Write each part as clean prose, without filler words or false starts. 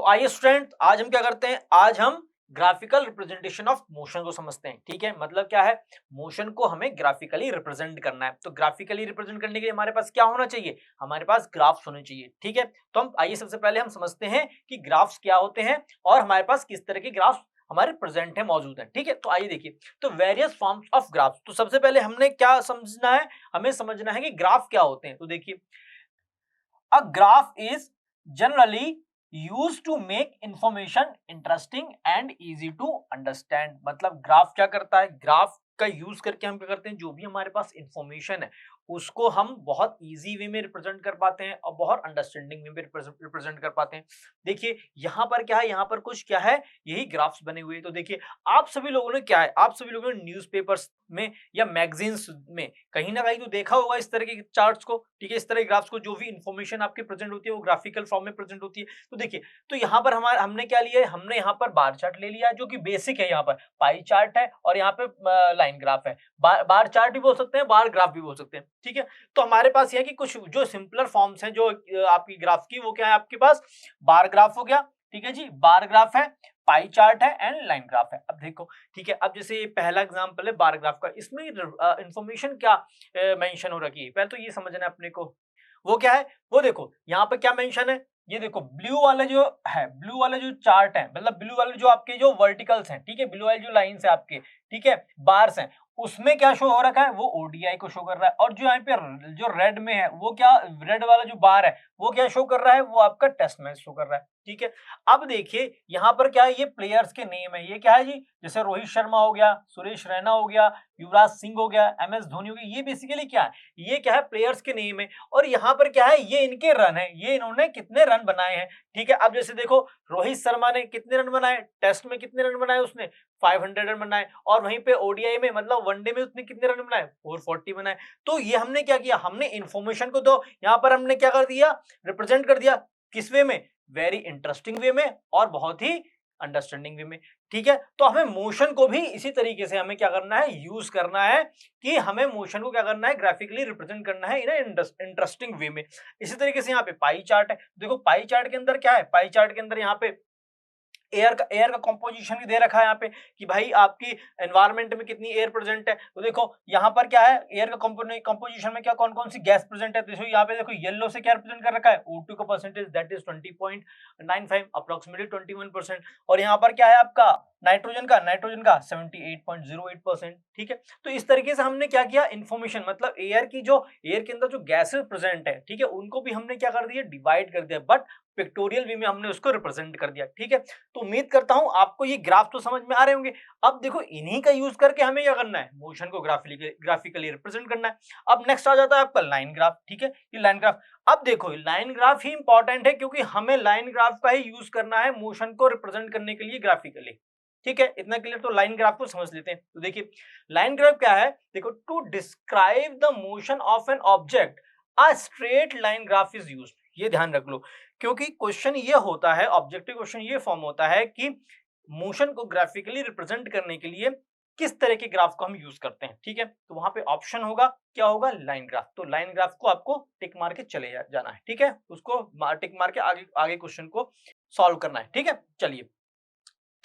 आइए स्टूडेंट, आज हम क्या करते हैं, आज हम ग्राफिकल रिप्रेजेंटेशन ऑफ मोशन को समझते हैं। ठीक है, मतलब क्या है, मोशन को हमें ग्राफिकली रिप्रेजेंट करना है। तो ग्राफिकली रिप्रेजेंट करने के लिए हमारे पास क्या होना चाहिए, हमारे पास ग्राफ्स होने चाहिए। ठीक है, तो हम आइए सबसे पहले हम समझते हैं कि ग्राफ्स क्या होते हैं और हमारे पास किस तरह के ग्राफ्स हमारे प्रेजेंट है, मौजूद है। ठीक है, तो आइए देखिए, तो वेरियस फॉर्म्स ऑफ ग्राफ्स। तो सबसे पहले हमने क्या समझना है, हमें समझना है कि ग्राफ क्या होते हैं। तो देखिए, A graph is generally used to make information interesting and easy to understand। मतलब ग्राफ क्या करता है, ग्राफ का यूज करके हम क्या करते हैं, जो भी हमारे पास इंफॉर्मेशन है उसको हम बहुत इजी वे में रिप्रेजेंट कर पाते हैं और बहुत अंडरस्टैंडिंग वे में रिप्रेजेंट कर पाते हैं। देखिए यहाँ पर क्या है, यहाँ पर कुछ क्या है, यही ग्राफ्स बने हुए हैं। तो देखिए, आप सभी लोगों ने क्या है, आप सभी लोगों ने न्यूज़पेपर्स में या मैगजीन्स में कहीं ना कहीं तो देखा होगा इस तरह के चार्ट्स को। ठीक है, इस तरह के ग्राफ्स को, जो भी इंफॉर्मेशन आपकी प्रेजेंट होती है वो ग्राफिकल फॉर्म में प्रेजेंट होती है। तो देखिए, तो यहाँ पर हमारा हमने क्या लिया है, हमने यहाँ पर बार चार्ट ले लिया जो कि बेसिक है। यहाँ पर पाई चार्ट है और यहाँ पे लाइन ग्राफ है। बार चार्ट भी बोल सकते हैं, बार ग्राफ भी बोल सकते हैं। ठीक है, तो हमारे पास यह है कि कुछ जो सिंपलर फॉर्म्स हैं जो आपकी ग्राफ की, वो क्या है आपके पास, बार ग्राफ हो गया। ठीक है जी, बार ग्राफ है, पाई चार्ट है एंड लाइन ग्राफ है। अब देखो, ठीक है, अब जैसे पहला एग्जांपल है बार ग्राफ का, इसमें इंफॉर्मेशन क्या मेंशन हो रखी है, पहले तो ये समझना है अपने को। वो क्या है, वो देखो यहाँ पे क्या मेंशन है, ये देखो ब्लू वाले जो है, ब्लू वाले जो चार्ट है, मतलब ब्लू वाले जो आपके जो वर्टिकल्स हैं, ठीक है, ब्लू वाले जो लाइंस है आपके, ठीक है, बार्स हैं, उसमें क्या शो हो रखा है, वो ओडीआई को शो कर रहा है। और जो यहाँ पे जो रेड में है, वो क्या, रेड वाला जो बार है वो क्या शो कर रहा है, वो आपका टेस्ट मैच शो कर रहा है। ठीक है, अब देखिए यहाँ पर क्या है, ये प्लेयर्स के नेम है। ये क्या है जी, जैसे रोहित शर्मा हो गया, सुरेश रैना हो गया, युवराज सिंह हो गया, एमएस धोनी हो गया। ये बेसिकली क्या है, ये क्या है, प्लेयर्स के नेम है। और यहाँ पर क्या है, ये इनके रन है, ये इन्होंने कितने रन बनाए हैं। ठीक है, अब जैसे देखो, रोहित शर्मा ने कितने रन बनाए, टेस्ट में कितने रन बनाए उसने, 500 रन बनाए। और वहीं पे ओडीआई में, मतलब वनडे में उसने कितने रन बनाए, 440 बनाए। तो ये हमने क्या किया, हमने इंफॉर्मेशन को तो यहाँ पर हमने क्या कर दिया, रिप्रेजेंट कर दिया। किस वे में, वेरी इंटरेस्टिंग वे में और बहुत ही अंडरस्टैंडिंग वे में। ठीक है, तो हमें मोशन को भी इसी तरीके से हमें क्या करना है, यूज करना है, कि हमें मोशन को क्या करना है, ग्राफिकली रिप्रेजेंट करना है इन इंटरेस्टिंग वे में। इसी तरीके से यहाँ पे पाई चार्ट है। देखो पाई चार्ट के अंदर क्या है, पाई चार्ट के अंदर यहाँ पे एयर का कंपोजिशन भी दे रखा है यहाँ पे, कि भाई आपकी एनवायरनमेंट में कितनी एयर प्रेजेंट है। तो देखो यहाँ पर क्या है, एयर का कंपोजिशन में क्या कौन कौन सी गैस प्रेजेंट है। तो यहाँ पे देखो येलो से क्या रिप्रेजेंट कर रखा है, O2 का परसेंटेज, दैट इज 20.95, अप्रोक्सीमेटली 21%। और यहाँ पर क्या है आपका नाइट्रोजन का 78.08%। ठीक है, तो इस तरीके से हमने क्या किया, इन्फॉर्मेशन, मतलब एयर की जो, एयर के अंदर जो गैसेस प्रेजेंट है, ठीक है, उनको भी हमने क्या कर दिया, डिवाइड कर दिया, बट पिक्टोरियल वे में हमने उसको रिप्रेजेंट कर दिया। ठीक है, तो उम्मीद करता हूं आपको ये ग्राफ तो समझ में आ रहे होंगे। अब देखो, इन्हीं का यूज करके हमें क्या करना है, मोशन को ग्राफिकली रिप्रेजेंट करना है। अब नेक्स्ट आ जाता है आपका लाइन ग्राफ। ठीक है, ये लाइन ग्राफ, अब देखो लाइन ग्राफ ही इंपॉर्टेंट है, क्योंकि हमें लाइन ग्राफ का ही यूज करना है मोशन को रिप्रेजेंट करने के लिए ग्राफिकली। ठीक है, इतना क्लियर, तो लाइन ग्राफ को समझ लेते हैं। तो देखिए, लाइन ग्राफ क्या है, देखो, to describe the motion of an object a straight line graph is used. ये ध्यान रख लो, क्योंकि क्वेश्चन ये होता है, ऑब्जेक्टिव क्वेश्चन ये फॉर्म होता है कि मोशन को ग्राफिकली रिप्रेजेंट करने के लिए किस तरह के ग्राफ को हम यूज करते हैं। ठीक है, तो वहां पे ऑप्शन होगा, क्या होगा, लाइन ग्राफ। तो लाइन ग्राफ को आपको टिक मार के चले जाना है। ठीक है, उसको टिक मार के आगे आगे क्वेश्चन को सॉल्व करना है। ठीक है, चलिए,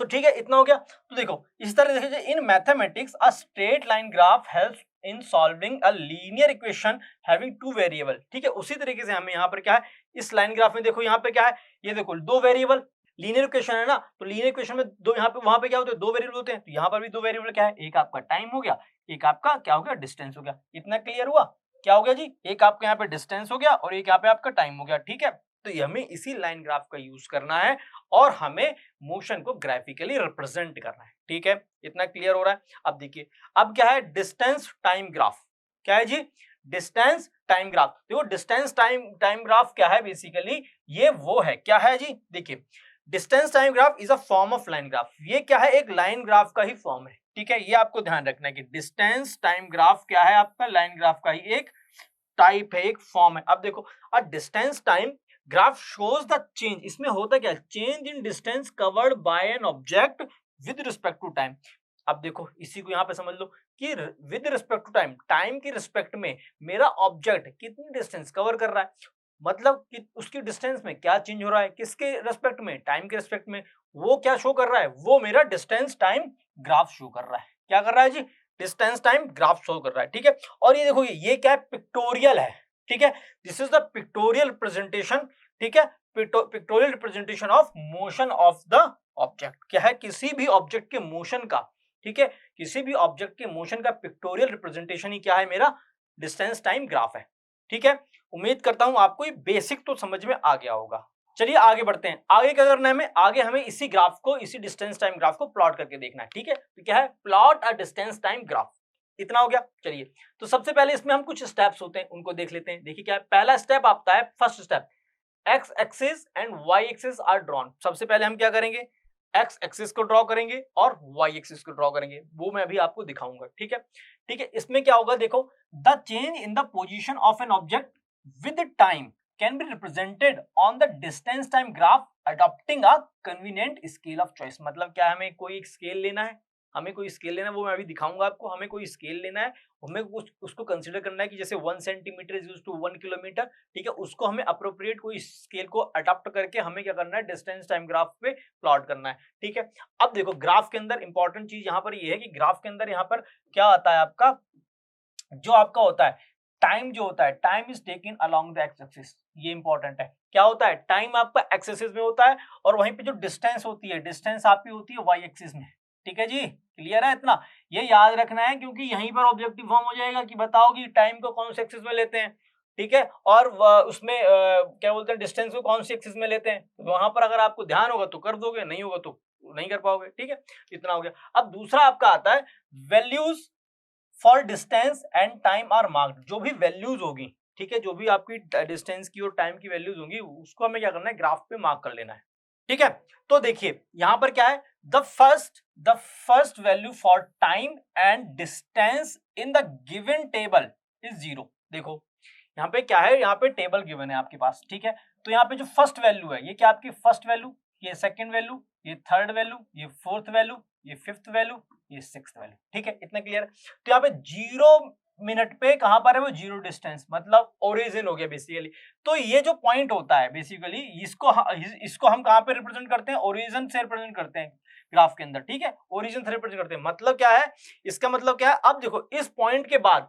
तो ठीक है, इतना हो गया। तो देखो, इस तरह देखिए, in mathematics a straight line graph helps in solving a linear equation having two variable. ठीक है, उसी तरीके से हमें यहाँ पर क्या है, इस लाइन ग्राफ में देखो, यहाँ पे क्या है, ये देखो दो वेरिएबल, लीनियर इक्वेशन है ना, तो लीनियर इक्वेशन में दो, यहाँ पे वहां पे क्या होते हैं, दो वेरिएबल होते हैं। तो यहाँ पर भी दो वेरिएबल क्या है, एक आपका टाइम हो गया, एक आपका क्या हो गया, डिस्टेंस हो गया। इतना क्लियर हुआ, क्या हो गया जी, एक आपका यहाँ पे डिस्टेंस हो गया और एक यहाँ पे आपका टाइम हो गया। ठीक है, तो ये हमें इसी लाइन ग्राफ का यूज करना है और हमें मोशन को ग्राफिकली रिप्रेजेंट करना है। ठीक है, इतना क्लियर हो रहा है। अब देखिए, अब क्या है, डिस्टेंस टाइम ग्राफ। क्या है जी, डिस्टेंस टाइम ग्राफ। देखो, डिस्टेंस टाइम ग्राफ क्या है, बेसिकली ये वो है, क्या है जी, देखिए, distance time graph is a form of line graph. ये क्या है, एक लाइन ग्राफ का ही फॉर्म है। ठीक है, ये आपको ध्यान रखना है कि डिस्टेंस टाइम ग्राफ क्या है, आपका लाइन ग्राफ का ही एक टाइप है, एक फॉर्म है। अब देखो, a distance time graph shows the change, इसमें होता क्या है, change in distance covered by an object with respect to time. अब देखो, इसी को यहाँ पे समझ लो कि with respect to time, time की रिस्पेक्ट में मेरा ऑब्जेक्ट कितनी डिस्टेंस कवर कर रहा है। मतलब कि उसकी डिस्टेंस में क्या चेंज हो रहा है, किसके रेस्पेक्ट में, टाइम के रेस्पेक्ट में, वो क्या शो कर रहा है, वो मेरा डिस्टेंस टाइम ग्राफ शो कर रहा है। क्या कर रहा है जी, डिस्टेंस टाइम ग्राफ शो कर रहा है, ठीक है। और ये देखो ये क्या है, पिक्टोरियल है, ठीक है, this is the pictorial representation, ठीक है, pictorial representation of motion of the object. क्या है, किसी भी ऑब्जेक्ट के मोशन का, ठीक है, किसी भी ऑब्जेक्ट के मोशन का पिक्टोरियल रिप्रेजेंटेशन ही क्या है, मेरा डिस्टेंस टाइम ग्राफ है, ठीक है। उम्मीद करता हूं आपको ये बेसिक तो समझ में आ गया होगा। चलिए आगे बढ़ते हैं, आगे क्या करना है हमें, आगे हमें इसी ग्राफ को, इसी डिस्टेंस टाइम ग्राफ को प्लॉट करके देखना है, ठीक है। तो क्या है, plot a distance time graph, इतना हो गया। चलिए तो सबसे पहले इसमें हम कुछ स्टेप्स होते हैं उनको देख लेते हैं। देखिए क्या है, पहला स्टेप आता है, first step, X axis and Y axis are drawn. सबसे पहले हम क्या करेंगे, एक्स एक्सिस को ड्रॉ करेंगे और वाई एक्सिस को ड्रॉ करेंगे, वो मैं अभी आपको दिखाऊंगा, ठीक है। ठीक है, इसमें क्या होगा, देखो, the change in the position of an object with time can be represented on the distance time graph adopting a convenient scale of choice. मतलब क्या, हमें कोई एक स्केल लेना है, हमें कोई स्केल लेना है, वो मैं अभी दिखाऊंगा आपको। हमें कोई स्केल लेना है, हमें कुछ उसको कंसीडर करना है कि जैसे 1 centimetre is used to 1 kilometre, ठीक है। उसको हमें अप्रोप्रिएट कोई स्केल को अडॉप्ट करके हमें क्या करना है, डिस्टेंस टाइम ग्राफ पे प्लॉट करना है, ठीक है। अब देखो ग्राफ के अंदर इंपॉर्टेंट चीज यहाँ पर ये है कि ग्राफ के अंदर यहाँ पर क्या आता है आपका, जो आपका होता है टाइम, जो होता है time is taken along the X axis. ये इंपॉर्टेंट है, क्या होता है, टाइम आपका एक्स एक्सिस में होता है और वहीं पे जो डिस्टेंस होती है, डिस्टेंस आपकी होती है वाई एक्सिस में, ठीक है जी, क्लियर है इतना। ये याद रखना है क्योंकि यहीं पर ऑब्जेक्टिव फॉर्म हो जाएगा कि बताओ कि टाइम को कौन से एक्सिस में लेते हैं, ठीक है, और उसमें क्या बोलते हैं, डिस्टेंस को कौन सी एक्सिस में लेते हैं। तो वहां पर अगर आपको ध्यान होगा तो कर दोगे, नहीं होगा तो नहीं कर पाओगे, ठीक है। इतना हो गया। अब दूसरा आपका आता है values for distance and time are marked. जो भी वैल्यूज होगी, ठीक है, जो भी आपकी डिस्टेंस की और टाइम की वैल्यूज होंगी, उसको हमें क्या करना है, ग्राफ पे मार्क कर लेना है, ठीक है। तो देखिए यहां पर क्या है, the first value for time and distance in the given table is 0। देखो यहाँ पे क्या है, यहाँ पे टेबल गिवन है आपके पास, ठीक है। तो यहाँ पे जो फर्स्ट वैल्यू है, ये क्या आपकी फर्स्ट वैल्यू, ये सेकंड वैल्यू, ये थर्ड वैल्यू, ये फोर्थ वैल्यू, ये फिफ्थ वैल्यू, ये सिक्स्थ वैल्यू, ठीक है, इतना क्लियर है। तो यहाँ पे 0 मिनट पे कहां पर है वो, 0 डिस्टेंस, मतलब ओरिजिन हो गया बेसिकली। तो ये जो पॉइंट होता है बेसिकली, इसको हम कहां पे रिप्रेजेंट करते हैं, ओरिजिन से रिप्रेजेंट करते हैं ग्राफ के अंदर, ठीक है, ओरिजिन से रिप्रेजेंट करते हैं। मतलब क्या है, इसका मतलब क्या है, अब देखो इस पॉइंट के बाद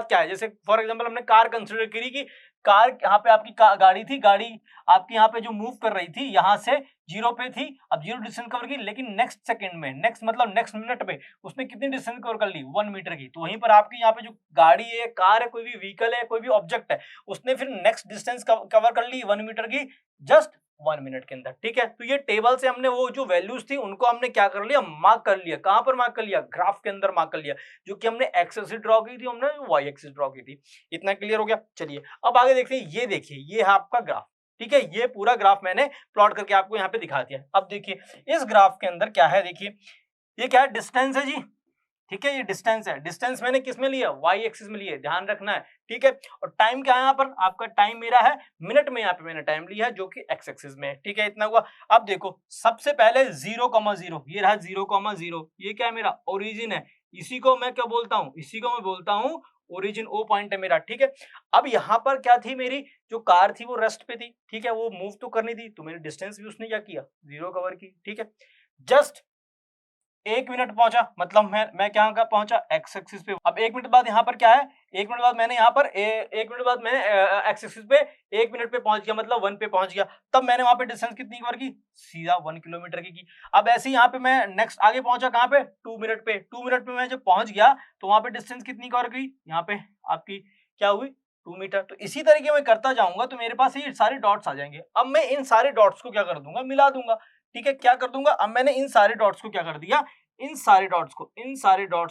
क्या है, जैसे फॉर एग्जांपल हमने कार कंसीडर करी कि कार यहाँ पे आपकी गाड़ी थी, गाड़ी आपकी यहाँ पे जो मूव कर रही थी, यहाँ से 0 पे थी, अब 0 डिस्टेंस कवर की, लेकिन नेक्स्ट सेकंड में, नेक्स्ट मतलब नेक्स्ट मिनट में उसने कितनी डिस्टेंस कवर कर ली, 1 मीटर की। तो वहीं पर आपकी यहाँ पे जो गाड़ी है, कार है, कोई भी व्हीकल है, कोई भी ऑब्जेक्ट है, उसने फिर नेक्स्ट डिस्टेंस कवर कर ली 1 मीटर की जस्ट 1 मिनट के अंदर, ठीक है। तो ये टेबल से हमने वो जो वैल्यूज थी उनको हमने क्या कर लिया, मार्क कर लिया। कहां पर मार्क कर लिया, ग्राफ के अंदर मार्क कर लिया, जो कि हमने एक्स एक्सिस ड्रॉ की थी, हमने वाई एक्सिस ड्रॉ की थी। इतना क्लियर हो गया। चलिए अब आगे देखते हैं, ये देखिए ये है आपका ग्राफ, ठीक है। ये पूरा ग्राफ मैंने प्लॉट करके आपको यहाँ पे दिखा दिया। अब देखिए इस ग्राफ के अंदर क्या है, देखिए ये क्या है, डिस्टेंस है जी, ठीक है, ये डिस्टेंस है। डिस्टेंस मैंने किस में लिया, वाई एक्सिस में लिया, ध्यान रखना है, ठीक है। और टाइम क्या है, यहाँ पर आपका टाइम मेरा है मिनट में, यहाँ पे मैंने टाइम लिया है जो कि एक्स एक्सिस में है, ठीक है, इतना हुआ। अब देखो सबसे पहले 0,0, ये रहा 0,0, ये क्या है, मेरा ओरिजिन है। इसी को मैं क्या बोलता हूँ, इसी को मैं बोलता हूँ ओरिजिन, ओ पॉइंट है मेरा, ठीक है। अब यहाँ पर क्या थी, मेरी जो कार थी वो रेस्ट पे थी, ठीक है, वो मूव तो करनी थी, तो मेरी डिस्टेंस भी उसने क्या किया, 0 कवर की, ठीक है। जस्ट 1 मिनट पहुंचा, मतलब मैं क्या पहुंचा, एक्स एक्सिस पे। अब 1 मिनट बाद यहाँ पर क्या है, 1 मिनट बाद मैंने यहाँ पर 1 मिनट बाद मैंने एक्स एक्सिस पे 1 मिनट पे पहुंच गया, मतलब 1 पे पहुंच गया। तब मैंने वहां पे डिस्टेंस कितनी कवर की, सीधा 1 किलोमीटर की। अब ऐसे ही यहाँ पे मैं नेक्स्ट आगे पहुंचा, कहाँ पे, 2 मिनट पे। 2 मिनट पे मैं जब पहुंच गया तो वहां पे डिस्टेंस कितनी कवर की, यहाँ पे आपकी क्या हुई, 2 मीटर। तो इसी तरीके मैं करता जाऊंगा तो मेरे पास ये सारे डॉट्स आ जाएंगे। अब मैं इन सारे डॉट्स को क्या कर दूंगा, मिला दूंगा, ठीक है। क्या कर दूंगा, अब मैंने इन सारे डॉट्स को क्या कर दिया, इन सारे डॉट्स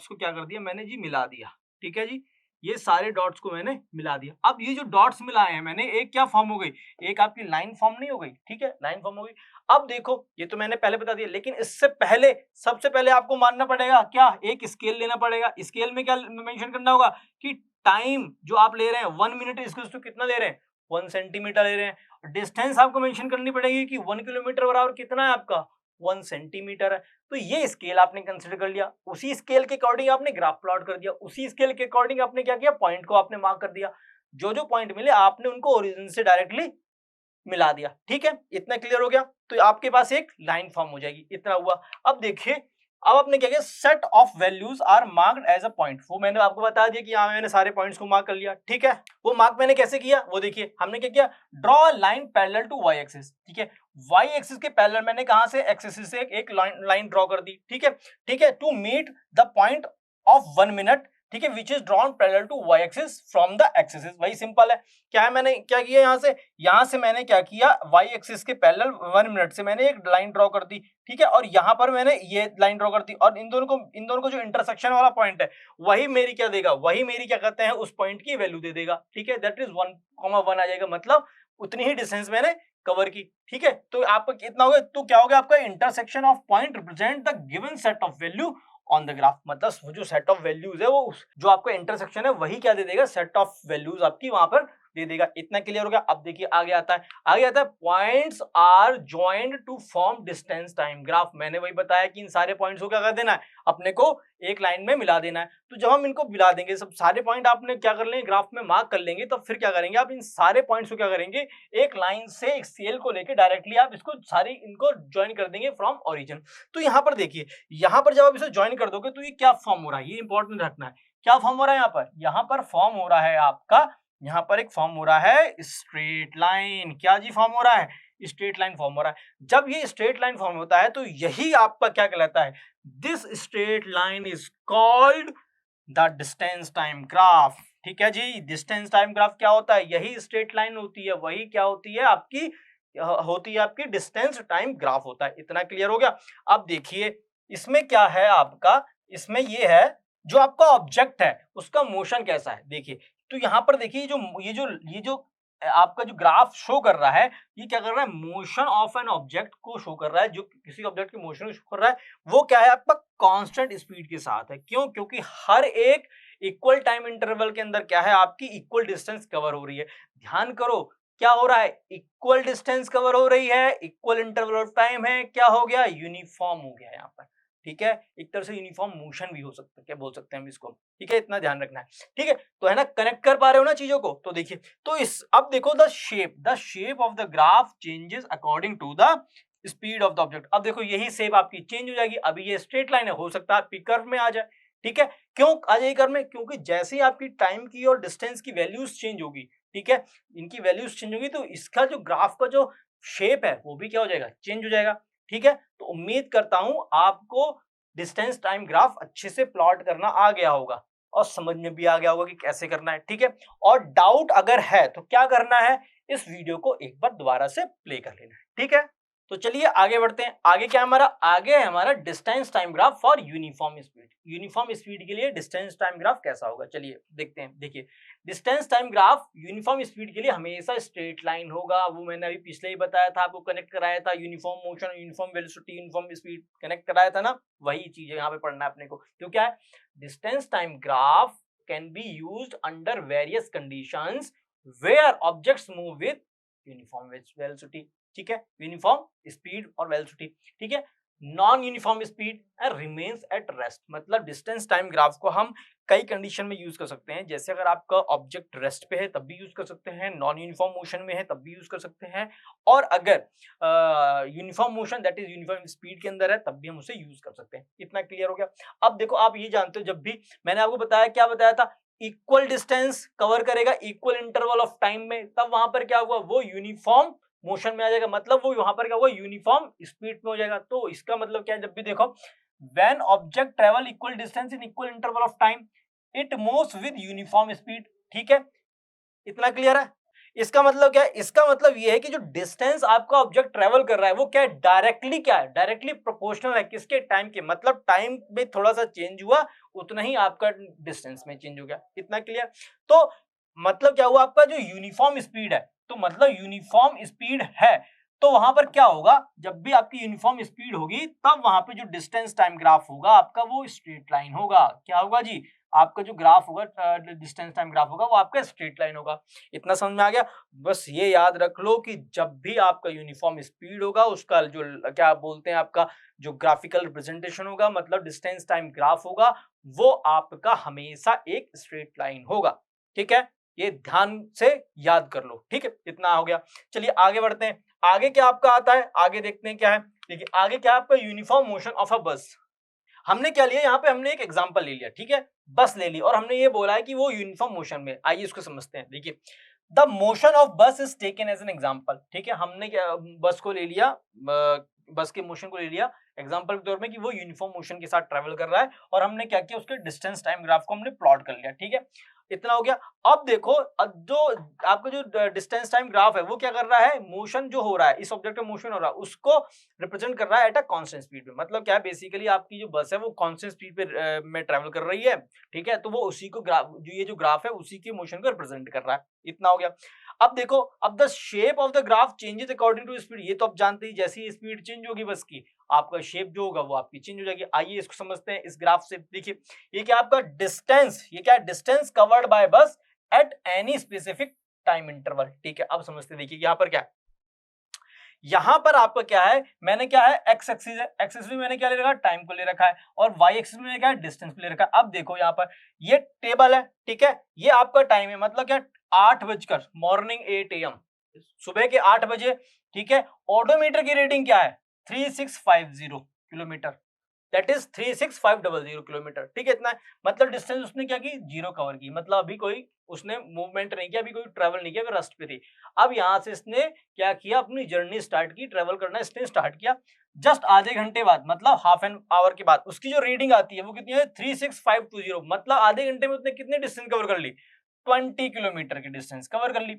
को क्या कर दिया मैंने जी, मिला दिया, ठीक है जी। ये सारे डॉट्स को मैंने मिला दिया। अब ये जो डॉट्स मिलाए हैं मैंने, एक क्या फॉर्म हो गई, एक आपकी लाइन फॉर्म नहीं हो गई, ठीक है, लाइन फॉर्म हो गई। अब देखो ये तो मैंने पहले बता दिया, लेकिन इससे पहले सबसे पहले आपको मानना पड़ेगा क्या, एक स्केल लेना पड़ेगा। स्केल में क्या मेंशन करना होगा कि टाइम जो आप ले रहे हैं 1 मिनट, इसको कितना ले रहे हैं, 1 सेंटीमीटर ले रहे हैं। डिस्टेंस आपको मेंशन करनी पड़ेगी कि 1 किलोमीटर बराबर कितना है आपका, 1 सेंटीमीटर है। तो ये स्केल आपने कंसीडर कर लिया, उसी स्केल के अकॉर्डिंग आपने ग्राफ प्लॉट कर दिया, उसी स्केल के अकॉर्डिंग आपने क्या किया, पॉइंट को आपने मार्क कर दिया। जो जो पॉइंट मिले आपने उनको ओरिजिन से डायरेक्टली मिला दिया, ठीक है, इतना क्लियर हो गया। तो आपके पास एक लाइन फॉर्म हो जाएगी, इतना हुआ। अब देखिए, अब आपने क्या किया, set of values are marked as a point. वो मैंने आपको बता दिया कि मैंने सारे पॉइंट्स को मार्क कर लिया, ठीक है। वो मार्क मैंने कैसे किया, वो देखिए, हमने क्या किया, draw a line parallel to Y axis, ठीक है। वाई एक्सिस के पैरेलल मैंने कहां से, एक्सिस से एक लाइन ड्रॉ कर दी, ठीक है, ठीक है, to meet the point of 1 minute, ठीक है, which is drawn parallel to Y axis from the axis. वही सिंपल है। क्या है, मैंने क्या किया, यहां से मैंने क्या किया, वाई एक्सिस के पैरेलल 1 मिनट से मैंने एक लाइन ड्रॉ कर दी, ठीक है, और यहां पर मैंने ये लाइन ड्रॉ कर दी, और इन दोनों को जो इंटरसेक्शन वाला पॉइंट है, वही मेरी क्या देगा, वही मेरी क्या कहते हैं, उस पॉइंट की वैल्यू दे देगा, ठीक है, दैट इज 1,1 आ जाएगा, मतलब उतनी ही डिस्टेंस मैंने कवर की, ठीक है। तो आपका कितना हो गया, तो क्या हो गया, आपका intersection of point represent the given set of value on the graph. मतलब वो जो सेट ऑफ वैल्यूज है, वो जो आपका इंटरसेक्शन है, वही क्या दे देगा, सेट ऑफ वैल्यूज आपकी वहां पर दे देगा। इतना क्लियर हो गया। अब देखिए आगे आता है, points are joined to form distance time graph. मैंने वही बताया कि इन सारे पॉइंट्स को क्या कर देना है, अपने को एक लाइन में मिला देना है। तो जब हम इनको मिला देंगे, सब सारे पॉइंट आपने क्या कर लेंगे, ग्राफ में मार्क कर लेंगे, तो फिर क्या करेंगे, आप इन सारे पॉइंट्स को क्या करेंगे, एक लाइन से एक सेल को लेके डायरेक्टली आप इसको सारी इनको ज्वाइन कर देंगे फ्रॉम ओरिजिन। तो यहाँ पर देखिए, यहाँ पर जब आप इसे ज्वाइन कर दोगे तो ये क्या फॉर्म हो रहा है, ये इंपॉर्टेंट रखना है। क्या फॉर्म हो रहा है यहाँ पर फॉर्म हो रहा है आपका, यहाँ पर एक फॉर्म हो रहा है स्ट्रेट लाइन। क्या जी फॉर्म हो रहा है, स्ट्रेट लाइन फॉर्म हो रहा है। जब ये स्ट्रेट लाइन फॉर्म होता है तो यही आपका क्या कहलाता है, this straight line is called the distance time graph. ठीक है जी, डिस्टेंस टाइम ग्राफ क्या होता है, यही स्ट्रेट लाइन होती है, वही क्या होती है आपकी डिस्टेंस टाइम ग्राफ होता है। इतना क्लियर हो गया। अब देखिए इसमें क्या है आपका, इसमें ये है जो आपका ऑब्जेक्ट है उसका मोशन कैसा है। देखिए, तो यहाँ पर देखिए ये जो आपका जो ग्राफ शो कर रहा है, ये क्या कर रहा है, मोशन ऑफ एन ऑब्जेक्ट को शो कर रहा है। जो किसी ऑब्जेक्ट के मोशन को शो कर रहा है, वो क्या है आपका कांस्टेंट स्पीड के साथ है। क्यों, क्योंकि हर एक इक्वल टाइम इंटरवल के अंदर क्या है, आपकी इक्वल डिस्टेंस कवर हो रही है। ध्यान करो, क्या हो रहा है, इक्वल डिस्टेंस कवर हो रही है, इक्वल इंटरवल ऑफ टाइम है, क्या हो गया, यूनिफॉर्म हो गया यहाँ पर। ठीक है, एक तरह से यूनिफॉर्म मोशन भी हो सकता है, क्या बोल सकते हैं हम इसको। ठीक है, इतना ध्यान रखना है। ठीक है, तो है ना, कनेक्ट कर पा रहे हो ना चीजों को। तो देखिए, तो इस अब देखो the shape of the graph changes according to the speed of the object. अब देखो यही शेप आपकी चेंज हो जाएगी। अभी ये स्ट्रेट लाइन है, हो सकता है कर्व में आ जाए। ठीक है, क्यों आ जाएगी कर्व में, क्योंकि जैसे ही आपकी टाइम की और डिस्टेंस की वैल्यूज चेंज होगी, ठीक है, इनकी वैल्यूज चेंज होगी, तो इसका जो ग्राफ का जो शेप है वो भी क्या हो जाएगा, चेंज हो जाएगा। ठीक है, तो उम्मीद करता हूं आपको डिस्टेंस टाइम ग्राफ अच्छे से प्लॉट करना आ गया होगा और समझ में भी आ गया होगा कि कैसे करना है। ठीक है, और डाउट अगर है तो क्या करना है, इस वीडियो को एक बार दोबारा से प्ले कर लेना है। ठीक है, तो चलिए आगे बढ़ते हैं। आगे क्या हमारा, आगे है हमारा distance time graph for uniform speed. Uniform speed के लिए डिस्टेंस टाइम ग्राफ कैसा होगा, चलिए देखते हैं। देखिए, distance time graph uniform speed के लिए हमेशा स्ट्रेट लाइन होगा। वो मैंने अभी पिछले ही बताया था, आपको कनेक्ट कराया था, uniform motion, uniform velocity, uniform speed connect कराया था ना, वही चीज है यहाँ पे पढ़ना है अपने को। तो क्या है, distance time graph can be used under various conditions where objects move with uniform velocity. ठीक है, यूनिफॉर्म स्पीड और वेलोसिटी। ठीक है, non uniform speed and remains at rest. मतलब डिस्टेंस टाइम ग्राफ को हम कई कंडीशन में यूज कर सकते हैं। जैसे अगर आपका ऑब्जेक्ट रेस्ट पे है तब भी यूज कर सकते हैं, नॉन यूनिफॉर्म मोशन में है तब भी यूज कर सकते हैं, और अगर uniform motion that is uniform speed के अंदर है तब भी हम उसे यूज कर सकते हैं। इतना क्लियर हो गया। अब देखो, आप ये जानते हो, जब भी मैंने आपको बताया, क्या बताया था, इक्वल डिस्टेंस कवर करेगा इक्वल इंटरवल ऑफ टाइम में, तब वहां पर क्या हुआ, वो यूनिफॉर्म मोशन में आ जाएगा। मतलब वो वहां पर क्या हुआ, यूनिफॉर्म स्पीड में हो जाएगा। तो इसका मतलब क्या है, जब भी देखो, when object travel equal distance in equal interval of time it moves with uniform speed. ठीक है, इतना क्लियर है। इसका मतलब क्या है, इसका मतलब ये है कि जो डिस्टेंस आपका ऑब्जेक्ट ट्रेवल कर रहा है वो क्या है, डायरेक्टली क्या है, डायरेक्टली प्रोपोर्शनल है किसके, टाइम के। मतलब टाइम में थोड़ा सा चेंज हुआ, उतना ही आपका डिस्टेंस में चेंज हो गया। इतना क्लियर। तो मतलब क्या हुआ, आपका जो यूनिफॉर्म स्पीड है, तो मतलब यूनिफॉर्म स्पीड है, तो वहां पर क्या होगा, जब भी आपकी यूनिफॉर्म स्पीड होगी तब वहां पे जो डिस्टेंस टाइम ग्राफ होगा आपका, वो स्ट्रेट लाइन होगा। क्या होगा जी, आपका जो ग्राफ होगा, डिस्टेंस टाइम ग्राफ होगा, वो आपका स्ट्रेट लाइन होगा। इतना समझ में आ गया। बस ये याद रख लो कि जब भी आपका यूनिफॉर्म स्पीड होगा, उसका जो क्या बोलते हैं, आपका जो ग्राफिकल रिप्रेजेंटेशन होगा, मतलब डिस्टेंस टाइम ग्राफ होगा, वो आपका हमेशा एक स्ट्रेट लाइन होगा। ठीक है, ये ध्यान से याद कर लो, ठीक है, इतना हो गया। चलिए आगे बढ़ते हैं। आगे क्या आपका आता है, आगे देखते हैं क्या है। देखिए आगे क्या है आपका, यूनिफॉर्म मोशन ऑफ अ बस। हमने क्या लिया यहाँ पे, हमने एक एग्जांपल ले लिया, ठीक है, बस ले ली और हमने ये बोला है कि वो यूनिफॉर्म मोशन में। आइए इसको समझते हैं। देखिए the motion of bus is taken as an example, ठीक है, हमने क्या बस को ले लिया, बस के मोशन को ले लिया एग्जांपल के तौर में कि वो यूनिफॉर्म मोशन के साथ ट्रेवल कर रहा है और हमने क्या किया, उसके डिस्टेंस टाइम ग्राफ को हमने प्लॉट कर लिया, ठीक है, इतना हो गया। अब देखो, अब जो आपका जो डिस्टेंस टाइम ग्राफ है वो क्या कर रहा है, मोशन जो हो रहा है, इस ऑब्जेक्ट का मोशन हो रहा है उसको रिप्रेजेंट कर रहा है एट अ कांस्टेंट स्पीड पे। मतलब क्या है, बेसिकली आपकी जो बस है वो कांस्टेंट स्पीड पे में ट्रेवल कर रही है, ठीक है, तो वो उसी को जो ये जो ग्राफ है उसी के मोशन को रिप्रेजेंट कर रहा है, इतना हो गया। अब देखो, अब the shape of the graph changes according to speed, ये तो आप जानते ही, जैसी स्पीड चेंज होगी बस की, आपका शेप जो होगा वो आपकी चेंज हो जाएगी। आइए इसको समझते हैं इस ग्राफ से। देखिए ये क्या आपका डिस्टेंस, ये क्या है, डिस्टेंस कवर्ड बाय बस at any specific time interval, ठीक है। अब समझते देखिए यहाँ पर क्या है, यहां पर आपका क्या है, मैंने क्या है, एक्स एक्सिस है, एक्स एक्सिस में मैंने क्या ले रखा है, टाइम को ले रखा है, और वाई एक्सिस में क्या है, डिस्टेंस ले रखा है। अब देखो यहाँ पर ये टेबल है, ठीक है, ये आपका टाइम है, मतलब क्या, 8 बजकर, मॉर्निंग 8 AM, सुबह के 8 बजे, ठीक है। ओडोमीटर की रीडिंग क्या है, 3650 किलोमीटर, दैट इज 36500 किलोमीटर, ठीक है, इतना है। मतलब डिस्टेंस उसने क्या की, 0 कवर की, मतलब अभी कोई उसने मूवमेंट नहीं किया, अभी कोई ट्रेवल नहीं किया, अभी रेस्ट पे थी। अब यहाँ से इसने क्या किया, अपनी जर्नी स्टार्ट की, ट्रेवल करना इसने स्टार्ट किया। जस्ट आधे घंटे बाद, मतलब हाफ एन आवर के बाद उसकी जो रीडिंग आती है वो कितनी है, 36520, मतलब आधे घंटे में उसने कितनी डिस्टेंस कवर कर ली, 20 किलोमीटर की डिस्टेंस कवर कर ली।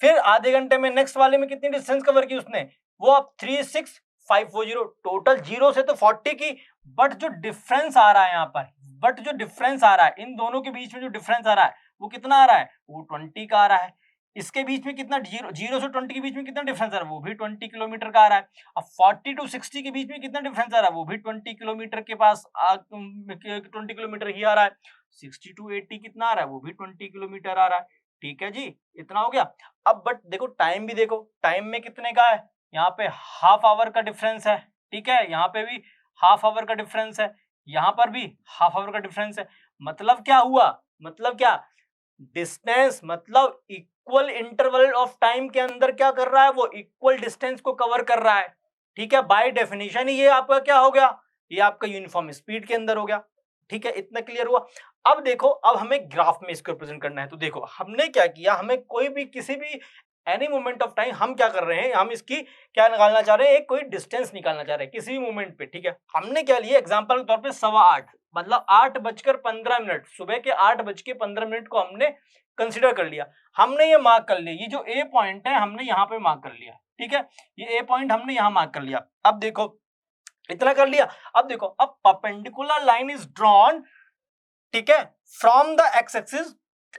फिर आधे घंटे में नेक्स्ट वाले में कितनी डिस्टेंस कवर की उसने, वो अब 36540, टोटल 0 से तो 40 की, बट जो डिफरेंस आ रहा है यहाँ पर, बट जो डिफरेंस आ रहा है इन दोनों के बीच में, जो डिफरेंस आ रहा है वो कितना आ रहा है, वो 20 का आ रहा है। इसके बीच में कितना, 0 से 20 के बीच में कितना डिफरेंस आ रहा है, वो भी 20 किलोमीटर का आ रहा है। अब 40 टू 60 के बीच में कितना डिफरेंस आ रहा है, वो भी 20 किलोमीटर के पास 20 किलोमीटर ही आ रहा है। 60 टू 80 कितना आ रहा है, वो भी 20 किलोमीटर आ रहा है, ठीक है जी, इतना हो गया। अब बट देखो टाइम भी, देखो टाइम में कितने का है, यहाँ पे हाफ आवर का डिफरेंस है, ठीक है, यहाँ पे भी हाफ आवर का डिफरेंस है, यहाँ पर भी हाफ आवर का डिफरेंस है। मतलब क्या हुआ, मतलब क्या, डिस्टेंस मतलब इक्वल इंटरवल ऑफ टाइम के अंदर क्या कर रहा है, वो इक्वल डिस्टेंस को कवर कर रहा है, ठीक है। बाय डेफिनेशन ये आपका क्या हो गया, ये आपका यूनिफॉर्म स्पीड के अंदर हो गया, ठीक है, इतना क्लियर हुआ। अब देखो, अब हमें ग्राफ में इसको रिप्रेजेंट करना है, तो देखो हमने क्या किया, हमें कोई भी किसी भी एनी मोमेंट ऑफ टाइम हम क्या कर रहे हैं, हम इसकी क्या निकालना चाह रहे हैं, एक कोई डिस्टेंस निकालना चाह रहे हैं किसी भी मोमेंट पे, ठीक है। हमने क्या लिया, एग्जांपल के तौर पे 8:15, मतलब 8:15, सुबह के 8:15 को हमने कंसिडर कर लिया। हमने ये मार्क कर लिया, ये जो ए पॉइंट है हमने यहाँ पे मार्क कर लिया, ठीक है, ये ए पॉइंट हमने यहाँ मार्क कर लिया। अब देखो इतना कर लिया, अब देखो, अब परपेंडिकुलर लाइन इज ड्रॉन, ठीक है, from the X axis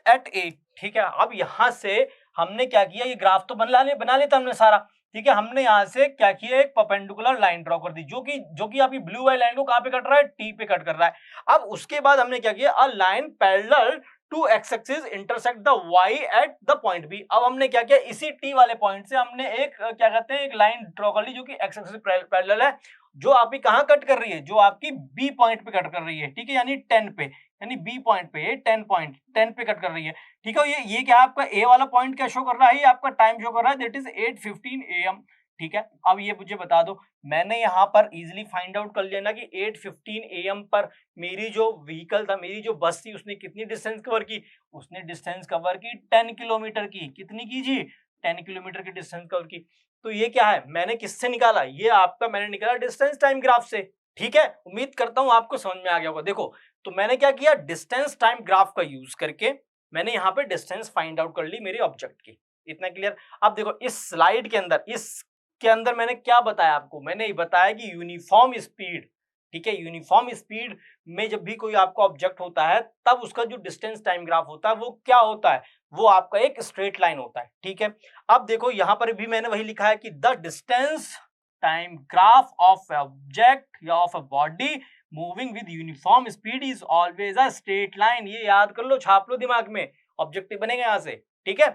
at A, ठीक है। अब यहां से हमने क्या किया, ये ग्राफ तो बना लेता हमने सारा, ठीक है, हमने यहां से क्या किया, एक परपेंडिकुलर लाइन ड्रॉ कर दी, जो कि आपकी ब्लू वाली लाइन को कहां पे कट रहा है, टी पे कट कर रहा है। अब उसके बाद हमने क्या किया, a line parallel to X axis intersect the Y at the point B. अब हमने क्या किया, इसी टी वाले पॉइंट से हमने एक क्या कहते हैं, एक लाइन ड्रॉ कर ली जो कि एक्स एक्सिस पैरेलल है, जो आपकी कहां कट कर रही है, जो आपकी बी पॉइंट पे कट कर रही है, ठीक है, यानी 10 पे, यानी बी पॉइंट पे, 10 पे कट कर रही है, ठीक है। ये क्या आपका ए वाला पॉइंट क्या शो कर रहा है, ये आपका टाइम शो कर रहा है, दैट इज 8:15 AM, ठीक है। अब ये मुझे बता दो, मैंने यहाँ पर इजीली फाइंड आउट कर लिया ना कि 8:15 AM पर मेरी जो व्हीकल था, मेरी जो बस थी, उसने कितनी डिस्टेंस कवर की, उसने डिस्टेंस कवर की 10 किलोमीटर की, कितनी की जी, 10 किलोमीटर की डिस्टेंस कवर की। तो ये क्या है, मैंने किससे निकाला, ये आपका मैंने निकाला डिस्टेंस टाइम ग्राफ से, ठीक है। उम्मीद करता हूं आपको समझ में आ गया होगा। देखो तो मैंने क्या किया, डिस्टेंस टाइम ग्राफ का यूज करके मैंने यहाँ पे डिस्टेंस फाइंड आउट कर ली मेरे ऑब्जेक्ट की, इतना क्लियर। अब देखो इस स्लाइड के अंदर, इसके अंदर मैंने क्या बताया आपको, मैंने बताया कि यूनिफॉर्म स्पीड, ठीक है, यूनिफॉर्म स्पीड में जब भी कोई आपका ऑब्जेक्ट होता है तब उसका जो डिस्टेंस टाइम ग्राफ होता है वो क्या होता है, वो आपका एक स्ट्रेट लाइन होता है, ठीक है। अब देखो यहां पर भी मैंने वही लिखा है कि the distance time graph of object या of a body moving with uniform speed is always a straight line. ये याद कर लो, छाप लो दिमाग में, ऑब्जेक्टिव बनेगा यहां से, ठीक है,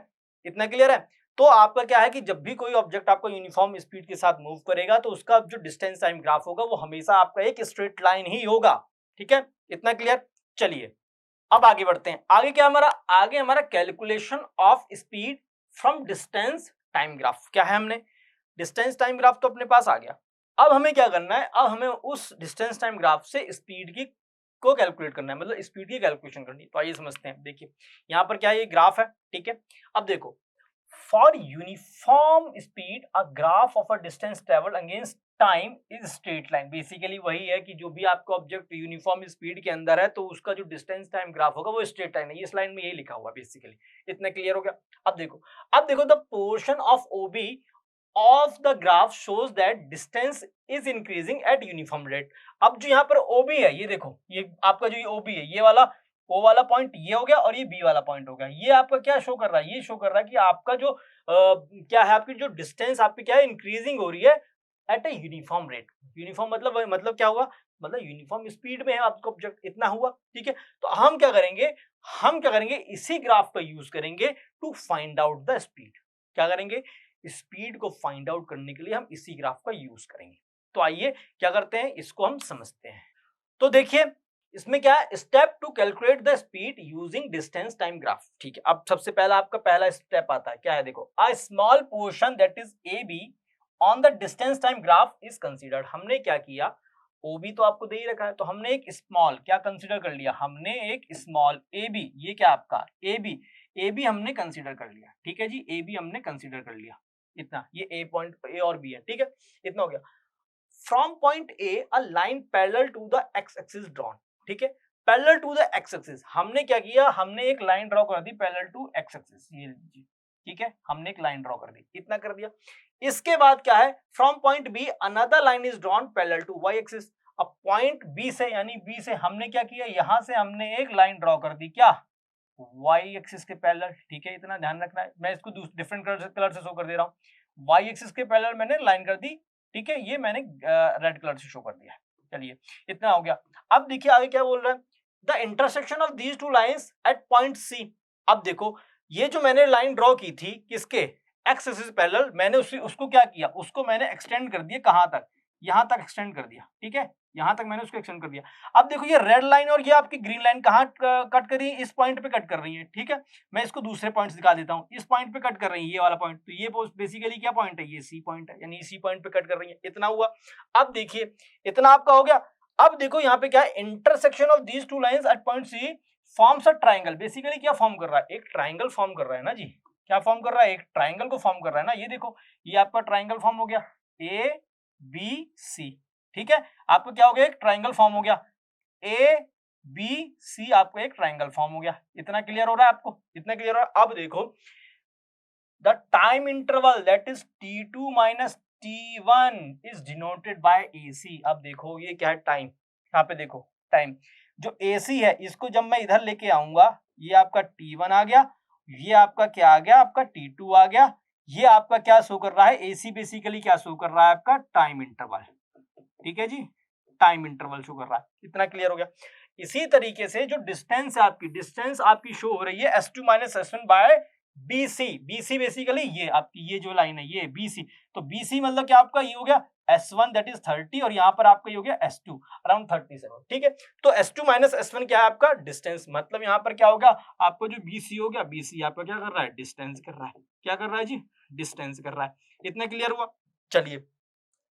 इतना क्लियर है। तो आपका क्या है कि जब भी कोई ऑब्जेक्ट आपका यूनिफॉर्म स्पीड के साथ मूव करेगा तो उसका जो डिस्टेंस टाइम ग्राफ होगा वो हमेशा आपका एक स्ट्रेट लाइन ही होगा, ठीक है, इतना क्लियर। चलिए अब आगे बढ़ते हैं। आगे क्या हमारा, आगे हमारा calculation of speed from distance time graph. क्या है, हमने डिस्टेंस टाइम ग्राफ तो अपने पास आ गया। अब हमें क्या करना है, अब हमें उस डिस्टेंस टाइम ग्राफ से स्पीड की को कैलकुलेट करना है, मतलब स्पीड की कैलकुलेशन करनी है। तो आइए समझते हैं। देखिए यहाँ पर क्या है, ये ग्राफ है, ठीक है। अब देखो, for uniform speed a graph of a distance travelled against time is straight line. Basically वही है कि जो भी आपका ऑब्जेक्ट यूनिफॉर्म स्पीड के अंदर है तो उसका जो डिस्टेंस टाइम ग्राफ होगा वो स्ट्रेट लाइन है। इस लाइन में यही लिखा हुआ बेसिकली। इतना क्लियर हो गया। अब देखो the portion of OB of the graph shows that distance is increasing at uniform rate। अब जो यहाँ पर OB है, ये देखो, ये आपका जो ये OB है, ये वाला O वाला पॉइंट ये हो गया और ये B वाला पॉइंट हो गया। ये आपका क्या शो कर रहा है, ये शो कर रहा है कि आपका जो क्या है, आपकी जो डिस्टेंस आपकी क्या है, इंक्रीजिंग हो रही है at a uniform rate. Uniform मतलब क्या हुआ, मतलब यूनिफॉर्म स्पीड में है आपका ऑब्जेक्ट, इतना हुआ, ठीक है। तो हम क्या करेंगे, इसी ग्राफ का यूज करेंगे to find out the speed. क्या करेंगे, स्पीड को फाइंड आउट करने के लिए हम इसी ग्राफ का यूज करेंगे। तो आइए क्या करते हैं, इसको हम समझते हैं। तो देखिए इसमें क्या है, step to calculate the speed using distance time graph. ठीक है, अब सबसे पहला आपका पहला स्टेप आता है, क्या है, देखो, a small portion that is A be on the distance time graph is considered. हमने क्या किया, ओ बी तो आपको दे ही रखा है, तो हमने एक स्मॉल क्या कंसीडर कर लिया, हमने एक स्मॉल ए बी, ये क्या आपका ए बी हमने कंसीडर कर लिया, ठीक है जी, ए बी हमने कंसीडर कर लिया। इतना, ये ए पॉइंट ए और बी है, ठीक है, इतना हो गया। From point A a line parallel to the X axis drawn, ठीक है, parallel to the X axis. हमने क्या किया, हमने एक लाइन ड्रॉ कर दी पैरेलल टू एक्स एक्सिस, ये लीजिए, ठीक है, हमने एक लाइन ड्रॉ कर दी, इतना कर दिया। इसके बाद क्या है, from point B another line is drawn parallel to Y axis. अब पॉइंट बी से, यानी बी से हमने क्या किया, यहां से हमने एक लाइन ड्रॉ कर दी, क्या, वाई एक्सिस के पैरेलल, ठीक है, इतना ध्यान रखना है। मैं इसको डिफरेंट कलर से शो कर दे रहा हूँ। वाई एक्सिस के पैरेलल मैंने लाइन कर दी, ठीक है, ये मैंने रेड कलर से शो कर दिया। चलिए, इतना हो गया। अब देखिए आगे क्या बोल रहा है, the intersection of these two lines at point C. अब देखो, ये जो मैंने लाइन ड्रॉ की थी किसके, एक्स एक्सिस पैरेलल, मैंने उसको क्या किया, उसको मैंने एक्सटेंड कर दिया, कहां तक, यहां तक एक्सटेंड कर दिया, ठीक है, यहां तक मैंने उसको एक्सटेंड कर दिया। अब देखो, ये रेड लाइन और ये आपकी ग्रीन लाइन कहां कट कर रही है, इस पॉइंट पे कट कर रही है, ठीक है। मैं इसको दूसरे पॉइंट्स दिखा देता हूं, इस पॉइंट पे कट कर रही है, ये वाला पॉइंट, तो ये बेसिकली क्या पॉइंट है, ये सी पॉइंट है, यानी इसी पॉइंट पे कट कर रही है, इतना हुआ। अब देखिए, इतना आपका हो गया। अब देखो यहाँ पे क्या है, intersection of these two lines at point C forms a triangle. Basically क्या फॉर्म कर रहा है, एक ट्राइंगल फॉर्म कर रहा है ना जी, क्या फॉर्म कर रहा है, एक ट्राइंगल को फॉर्म कर रहा है ना। ये देखो, ये आपका ट्राइंगल फॉर्म हो गया, ए बी सी, ठीक है, आपको क्या हो गया, एक ट्राइंगल फॉर्म हो गया, ए बी सी आपको एक ट्राइंगल फॉर्म हो गया। इतना क्लियर हो रहा है आपको, इतना क्लियर हो रहा है। अब देखो, the time interval that is t2 minus t1 is denoted by ac। अब देखो ये क्या है, टाइम, यहाँ पे देखो टाइम, जो ac है इसको जब मैं इधर लेके आऊंगा, ये आपका t1 आ गया, ये आपका क्या आ गया, आपका t2 आ गया, ये आपका क्या शो कर रहा है, ac बेसिकली क्या शो कर रहा है, आपका टाइम इंटरवल, ठीक है जी, टाइम इंटरवल शो कर रहा है। इतना क्लियर हो गया। इसी तरीके से जो डिस्टेंस है आपकी, डिस्टेंस आपकी शो हो रही है s2 minus s1 by BC। BC basically ये आपकी, ये जो लाइन है ये BC, तो BC मतलब क्या आपका, ये हो गया S1 दैट इज 30 और यहाँ पर आपका ये हो गया S2 अराउंड 37, ठीक है। तो S2 माइनस S1 क्या है आपका डिस्टेंस, मतलब यहाँ पर क्या होगा, आपको जो BC हो गया, BC आपका क्या कर रहा है, डिस्टेंस कर रहा है, क्या कर रहा है जी, डिस्टेंस कर रहा है। इतना क्लियर हुआ। चलिए,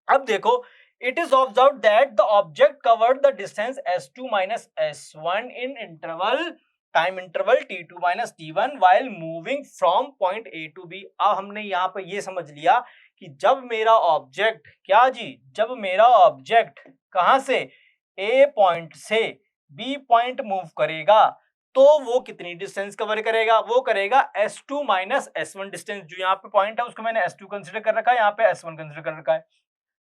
अब देखो, it is observed that the object covered the distance s2 minus s1 in time interval t2 minus t1 while moving from point a to b। अब हमने यहाँ पे ये समझ लिया कि जब मेरा ऑब्जेक्ट, क्या जी, जब मेरा ऑब्जेक्ट कहां से, a पॉइंट से b पॉइंट मूव करेगा तो वो कितनी डिस्टेंस कवर करेगा, वो करेगा s2 माइनस s1 डिस्टेंस। जो यहाँ पे पॉइंट है उसको मैंने s2 कंसिडर कर रखा है, यहाँ पे s1 कंसिडर कर रखा है,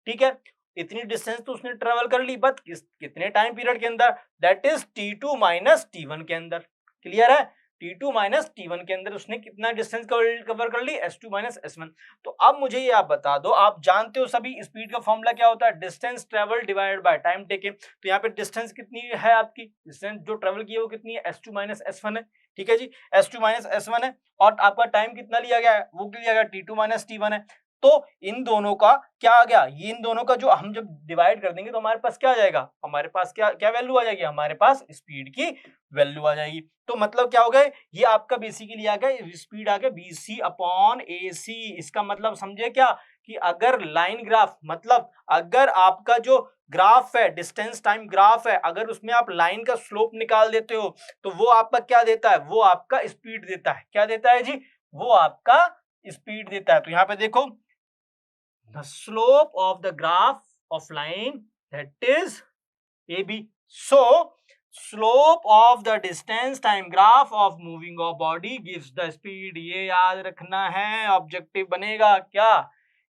ठीक है। इतनी डिस्टेंस तो उसने ट्रेवल कर ली, बट कितने टाइम पीरियड के अंदर, that is t2 minus t1 के अंदर। क्लियर है, t2 माइनस t1 के अंदर उसने कितना डिस्टेंस कवर कर ली, s2 माइनस s1। तो अब मुझे ये आप बता दो, आप जानते हो सभी स्पीड का फॉर्मूला क्या होता है, distance travel divided by time taken. तो यहाँ पे डिस्टेंस कितनी है आपकी, डिस्टेंस जो ट्रेवल की है वो कितनी है, s2 माइनस s1 है, ठीक है जी, s2 माइनस s1 है, और आपका टाइम कितना लिया गया है, वो लिया गया t2 माइनस t1 है। तो इन दोनों का क्या आ गया, ये इन दोनों का जो हम जब डिवाइड कर देंगे तो हमारे पास क्या आ जाएगा, हमारे पास क्या क्या वैल्यू आ जाएगी, हमारे पास स्पीड की वैल्यू आ जाएगी। तो मतलब क्या हो गया, ये आपका बेसिकली आ गया स्पीड आ गया BC अपॉन AC। इसका मतलब समझे क्या कि अगर लाइन ग्राफ, मतलब अगर आपका जो ग्राफ है, डिस्टेंस टाइम ग्राफ है, अगर उसमें आप लाइन का स्लोप निकाल देते हो तो वो आपका क्या देता है, वो आपका स्पीड देता है। क्या देता है जी, वो आपका स्पीड देता है। तो यहां पे देखो, the slope of the graph of line that is AB. So, slope of the distance time graph of moving of body gives the speed। ये याद रखना है, ऑब्जेक्टिव बनेगा क्या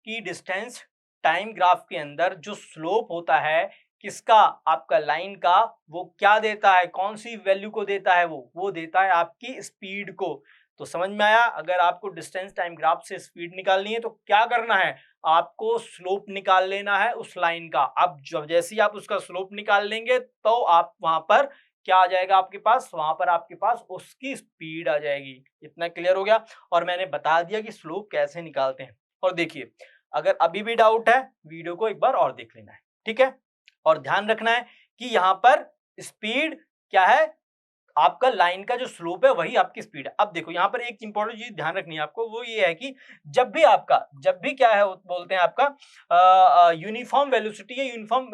कि डिस्टेंस टाइम ग्राफ के अंदर जो स्लोप होता है किसका, आपका लाइन का, वो क्या देता है, कौन सी वैल्यू को देता है, वो देता है आपकी स्पीड को। तो समझ में आया, अगर आपको डिस्टेंस टाइम ग्राफ से स्पीड निकालनी है तो क्या करना है, आपको स्लोप निकाल लेना है उस लाइन का। अब जब जैसे ही आप उसका स्लोप निकाल लेंगे तो आप वहां पर क्या आ जाएगा आपके पास, वहां पर आपके पास उसकी स्पीड आ जाएगी। इतना क्लियर हो गया, और मैंने बता दिया कि स्लोप कैसे निकालते हैं। और देखिए, अगर अभी भी डाउट है वीडियो को एक बार और देख लेना है, ठीक है। और ध्यान रखना है कि यहाँ पर स्पीड क्या है, आपका लाइन का जो स्लोप है वही आपकी स्पीड है। अब देखो यहाँ पर एक इंपॉर्टेंट चीज ध्यान रखनी है आपको, वो ये है कि जब भी क्या है बोलते हैं आपका यूनिफॉर्म वेलोसिटी या यूनिफॉर्म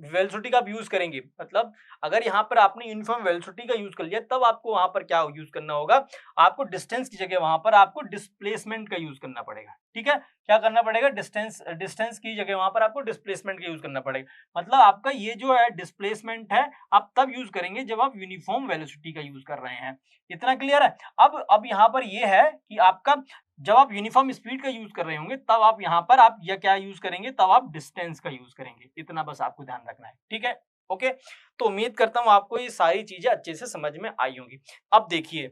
वेलोसिटी का आप यूज करेंगे, मतलब अगर यहाँ पर आपने यूनिफॉर्म वेलोसिटी का यूज कर लिया तब आपको वहां पर क्या यूज करना होगा, आपको डिस्टेंस की जगह वहां पर आपको डिस्प्लेसमेंट का यूज करना पड़ेगा। ठीक है, क्या करना पड़ेगा, डिस्टेंस की जगह वहां पर आपको डिस्प्लेसमेंट का यूज करना पड़ेगा। मतलब आपका ये जो है डिस्प्लेसमेंट है आप तब यूज करेंगे जब आप यूनिफॉर्म वेलोसिटी का यूज कर रहे हैं। इतना क्लियर है। अब यहाँ पर ये है कि आपका जब आप यूनिफॉर्म स्पीड का यूज कर रहे होंगे तब आप यहाँ पर आप या क्या यूज करेंगे, तब आप डिस्टेंस का यूज करेंगे। इतना बस आपको ध्यान रखना है, ठीक है। ओके, तो उम्मीद करता हूं आपको ये सारी चीजें अच्छे से समझ में आई होंगी। अब देखिए,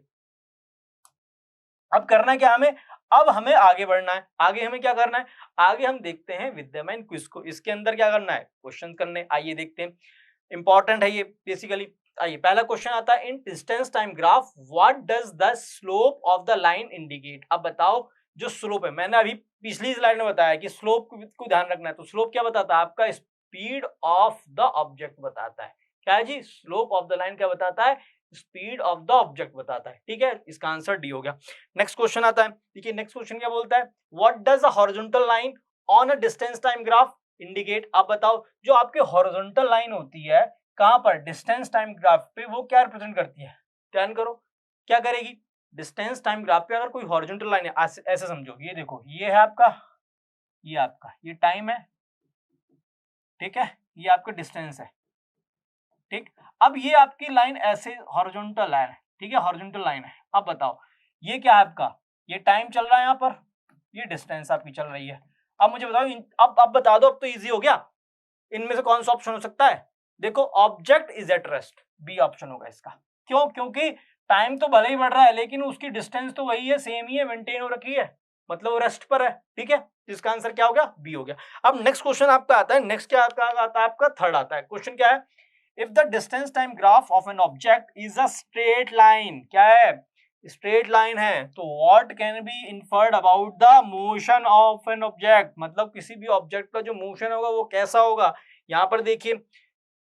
अब करना क्या हमें, अब हमें आगे बढ़ना है। आगे हमें क्या करना है, आगे हम देखते हैं विद्यमान क्विज को। इसके अंदर क्या करना है, क्वेश्चन करने। आइए देखते हैं, इंपॉर्टेंट है ये बेसिकली। आइए, पहला क्वेश्चन आता है, in distance time graph what does the slope of the line indicate. अब बताओ, जो स्लोप है, मैंने अभी पिछली स्लाइड में बताया कि स्लोप को ध्यान रखना है। तो स्लोप क्या बताता है, आपका स्पीड ऑफ द ऑब्जेक्ट बताता है। क्या है जी, स्लोप ऑफ द लाइन क्या बताता है, स्पीड ऑफ द ऑब्जेक्ट बताता है। ठीक है, इसका आंसर डी हो गया। नेक्स्ट क्वेश्चन आता है, देखिए नेक्स्ट क्वेश्चन क्या बोलता है, what does a horizontal line on a distance time graph indicate. आप बताओ, जो आपकी हॉरिजॉन्टल लाइन होती है कहां पर, डिस्टेंस टाइम ग्राफ पे, वो क्या रिप्रेजेंट करती है, ध्यान करो क्या करेगी। डिस्टेंस टाइम ग्राफ पे अगर कोई हॉरिजॉन्टल लाइन है, ऐसे समझो, ये देखो, ये है आपका, ये टाइम है, ठीक है, ये आपका डिस्टेंस है, ठीक। अब ये आपकी लाइन ऐसे हॉरिजॉन्टल लाइन है, ठीक है, हॉरिजॉन्टल लाइन है। अब बताओ, ये क्या है आपका, ये टाइम चल रहा है यहाँ पर, ये डिस्टेंस आपकी चल रही है। अब मुझे बताओ, अब बता दो, अब तो इजी हो गया, इनमें से कौन सा ऑप्शन हो सकता है। देखो, object is at rest, B option होगा इसका। क्यों, क्योंकि टाइम तो भले ही बढ़ रहा है लेकिन उसकी डिस्टेंस तो वही है, सेम ही है, मेंटेन हो रखी है, मतलब वो रेस्ट पर है। ठीक है, इसका आंसर क्या हो गया, बी हो गया। अब नेक्स्ट क्वेश्चन आपका आता है, नेक्स्ट क्या आता है आपका, थर्ड आता है। क्वेश्चन क्या है, if the distance time graph of an object is a straight line, क्या है, स्ट्रेट लाइन है, तो what can be inferred about the motion of an object. मतलब किसी भी ऑब्जेक्ट का जो मोशन होगा वो कैसा होगा। यहां पर देखिए,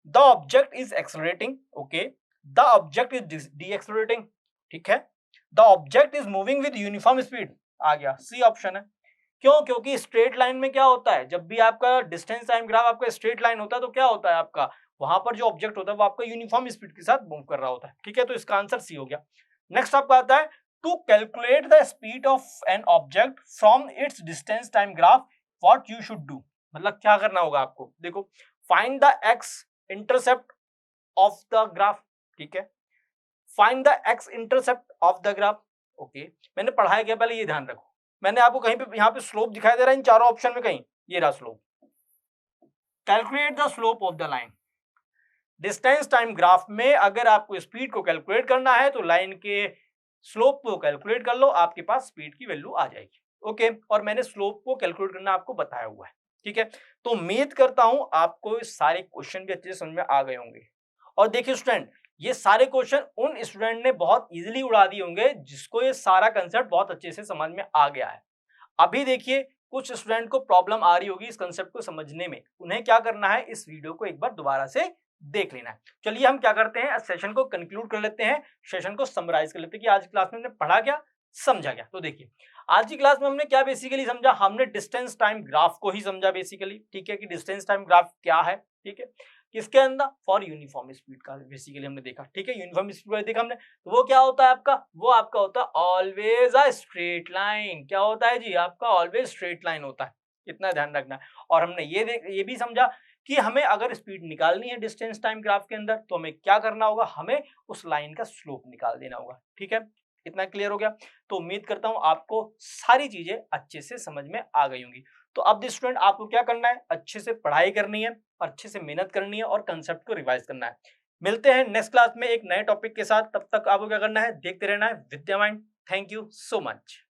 the object is accelerating, okay, the object is decelerating, ठीक है, the object is moving with uniform speed, आ गया, सी ऑप्शन है। क्यों, क्योंकि स्ट्रेट लाइन में क्या होता है, जब भी आपका डिस्टेंस टाइम ग्राफ आपका स्ट्रेट लाइन होता है तो क्या होता है आपका, वहां पर जो ऑब्जेक्ट होता है वो आपका यूनिफॉर्म स्पीड के साथ मूव कर रहा होता है। ठीक है, तो इसका आंसर सी हो गया। नेक्स्ट आपका आता है, to calculate the speed of an object from its distance time graph what you should do. मतलब क्या करना होगा आपको, देखो, find the X intercept of the graph, ठीक है, find the X intercept of the graph. Okay, मैंने पढ़ाया क्या पहले ये ध्यान रखो, मैंने आपको कहीं पे यहाँ पे स्लोप दिखाई दे रहा है इन चारों ऑप्शन में, कहीं ये रहा slope. Calculate the slope of the line, distance time graph में अगर आपको स्पीड को कैलकुलेट करना है तो लाइन के स्लोप को कैलकुलेट कर लो, आपके पास स्पीड की वैल्यू आ जाएगी। ओके, और मैंने स्लोप को कैलकुलेट करना आपको बताया हुआ है। ठीक है, तो उम्मीद करता हूं आपको सारे क्वेश्चन भी अच्छे से समझ में आ गए होंगे। और देखिए स्टूडेंट, ये सारे क्वेश्चन उन स्टूडेंट ने बहुत इजीली उड़ा दिए होंगे जिसको ये सारा कंसेप्ट बहुत अच्छे से समझ में आ गया है। अभी देखिए कुछ स्टूडेंट को प्रॉब्लम आ रही होगी इस कंसेप्ट को समझने में, उन्हें क्या करना है, इस वीडियो को एक बार दोबारा से देख लेना है। चलिए हम क्या करते हैं, सेशन को कंक्लूड कर लेते हैं, सेशन को समराइज कर लेते हैं कि आज की क्लास में हमने पढ़ा क्या, समझा क्या। तो देखिए आज की क्लास में हमने क्या बेसिकली समझा, हमने डिस्टेंस टाइम ग्राफ को ही समझा बेसिकली, ठीक है, कि डिस्टेंस टाइम ग्राफ क्या है, ठीक है, किसके अंदर, फॉर यूनिफॉर्म स्पीड का बेसिकली हमने देखा, ठीक है, यूनिफॉर्म स्पीड का देखा हमने। तो वो क्या होता है आपका, वो आपका होता है ऑलवेज अ स्ट्रेट लाइन। क्या होता है जी, आपका ऑलवेज स्ट्रेट लाइन होता है, इतना ध्यान रखना है। और हमने ये भी समझा कि हमें अगर स्पीड निकालनी है डिस्टेंस टाइम ग्राफ के अंदर तो हमें क्या करना होगा, हमें उस लाइन का स्लोप निकाल देना होगा, ठीक है। इतना क्लियर हो गया। तो उम्मीद करता हूं आपको सारी चीजें अच्छे से समझ में आ गई होंगी। तो अब स्टूडेंट आपको क्या करना है, अच्छे से पढ़ाई करनी है, अच्छे से मेहनत करनी है और कंसेप्ट को रिवाइज करना है। मिलते हैं नेक्स्ट क्लास में एक नए टॉपिक के साथ, तब तक आपको क्या करना है, देखते रहना है Vidya mind. Thank you so much.